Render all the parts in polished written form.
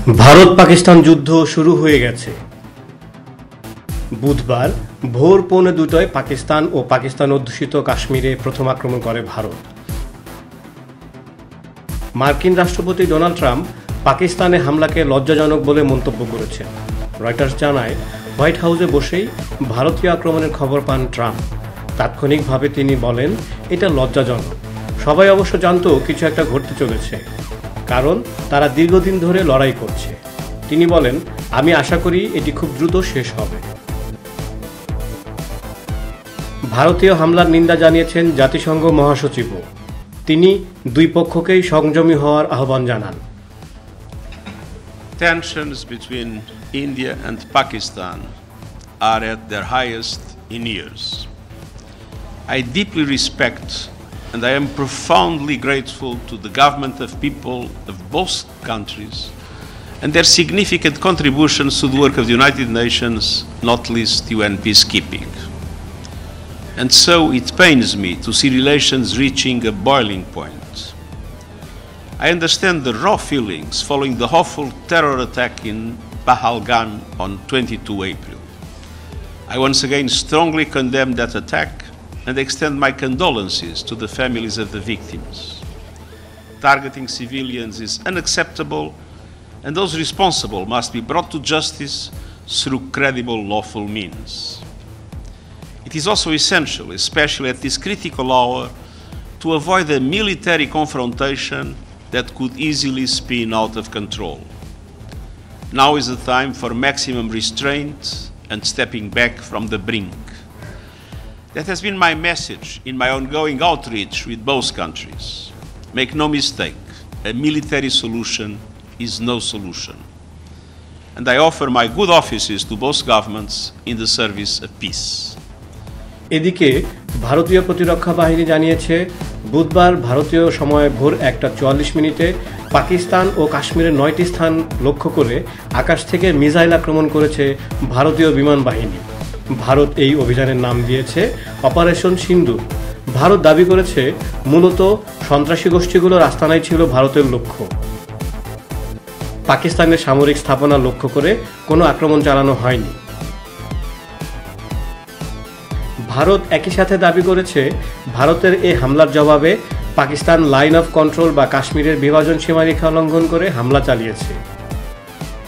ভারত পাকিস্তান যুদ্ধ শুরু হয়ে গেছে। বুধবার ভোর 1:45টায় পাকিস্তান ও পাকিস্তান অধ্যুষিত কাশ্মীরে প্রথম আক্রমণ করে ভারত। মার্কিন রাষ্ট্রপতি ডোনাল্ড ট্রাম্প পাকিস্তানে হামলাকে লজ্জাজনক বলে মন্তব্য করেছেন। রয়টার্স জানায়, হোয়াইট হাউসে বসেই ভারতীয় আক্রমণের খবর পান ট্রাম্প। তাৎক্ষণিকভাবে তিনি বলেন, এটা লজ্জাজনক। সবাই অবশ্য জানত কিছু একটা ঘটতে চলেছে, কারণ তারা দীর্ঘদিন ধরে লড়াই করছে। তিনি বলেন, আমি আশা করি এটি খুব দ্রুত শেষ হবে। ভারতীয় হামলার নিন্দা জানিয়েছেন জাতিসংঘ মহাসচিবও। তিনি দুই পক্ষকেই সংযমী হওয়ার আহ্বান জানান। Tensions between India and Pakistan are at their highest in years. I deeply respect and I am profoundly grateful to the government of people of both countries and their significant contributions to the work of the United Nations, not least UN peacekeeping. And so it pains me to see relations reaching a boiling point. I understand the raw feelings following the awful terror attack in Pahalgam on 22 April. I once again strongly condemn that attack and extend my condolences to the families of the victims. Targeting civilians is unacceptable, and those responsible must be brought to justice through credible lawful means. It is also essential, especially at this critical hour, to avoid a military confrontation that could easily spin out of control. Now is the time for maximum restraint and stepping back from the brink. That has been my message in my ongoing outreach with both countries. Make no mistake, a military solution is no solution. And I offer my good offices to both governments in the service of peace. এদিকে ভারতীয় প্রতিরক্ষা বাহিনী জানিয়েছে, বুধবার ভারতীয় সময় ভোর 1:44 পাকিস্তান ও কাশ্মীরের 9টি স্থান লক্ষ্য করে আকাশ থেকে মিসাইল আক্রমণ করেছে ভারতীয় বিমান বাহিনী। ভারত এই অভিযানের নাম দিয়েছে অপারেশন সিন্দুর। ভারত দাবি করেছে, মূলত সন্ত্রাসী গোষ্ঠীগুলোর আস্তানাই ছিল ভারতের লক্ষ্য। পাকিস্তানের সামরিক স্থাপনা লক্ষ্য করে কোনো আক্রমণ চালানো হয়নি। ভারত একই সাথে দাবি করেছে, ভারতের এই হামলার জবাবে পাকিস্তান লাইন অফ কন্ট্রোল বা কাশ্মীরের বিভাজন সীমারেখা লঙ্ঘন করে হামলা চালিয়েছে।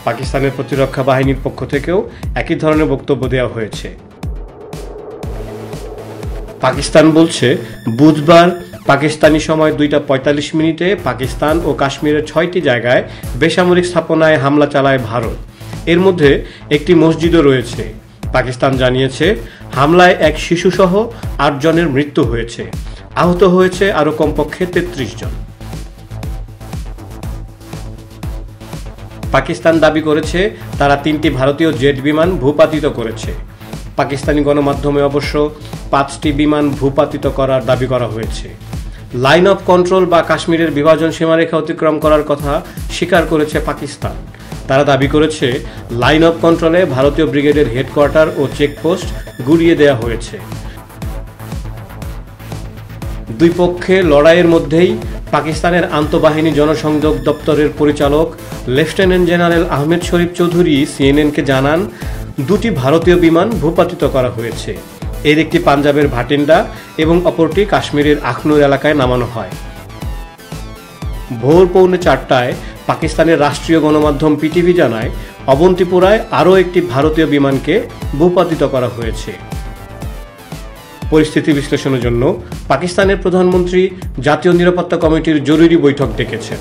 পাকিস্তানের প্রতিরক্ষা বাহিনীর পক্ষ থেকেও একই ধরনের বক্তব্য দেওয়া হয়েছে। পাকিস্তান বলছে, বুধবার পাকিস্তানি সময় 2:45 পাকিস্তান ও কাশ্মীরের 6টি জায়গায় বেসামরিক স্থাপনায় হামলা চালায় ভারত। এর মধ্যে একটি মসজিদও রয়েছে। পাকিস্তান জানিয়েছে, হামলায় এক শিশুসহ 8 জনের মৃত্যু হয়েছে। আহত হয়েছে আরও কমপক্ষে 33 জন। পাকিস্তান দাবি করেছে, তারা 3টি ভারতীয় জেট বিমান ভূপাতিত করেছে। পাকিস্তানি গণমাধ্যমে অবশ্য 5টি বিমান ভূপাতিত করার দাবি করা হয়েছে। লাইন অফ কন্ট্রোল বা কাশ্মীরের বিভাজন সীমারেখা অতিক্রম করার কথা স্বীকার করেছে পাকিস্তান। তারা দাবি করেছে, লাইন অফ কন্ট্রোলে ভারতীয় ব্রিগেডের হেডকোয়ার্টার ও চেকপোস্ট গুড়িয়ে দেওয়া হয়েছে। দুই পক্ষে লড়াইয়ের মধ্যেই পাকিস্তানের আন্তঃবাহিনী জনসংযোগ দপ্তরের পরিচালক লেফটেন্যান্ট জেনারেল আহমেদ শরীফ চৌধুরী সিএনএনকে জানান, 2টি ভারতীয় বিমান ভূপাতিত করা হয়েছে। এর একটি পাঞ্জাবের ভাটিন্ডা এবং অপরটি কাশ্মীরের আখনুর এলাকায় নামানো হয়। ভোর 3:45টায় পাকিস্তানের রাষ্ট্রীয় গণমাধ্যম পিটিভি জানায়, অবন্তিপুরায় আরও একটি ভারতীয় বিমানকে ভূপাতিত করা হয়েছে। পরিস্থিতি বিশ্লেষণের জন্য পাকিস্তানের প্রধানমন্ত্রী জাতীয় নিরাপত্তা কমিটির জরুরি বৈঠক ডেকেছেন।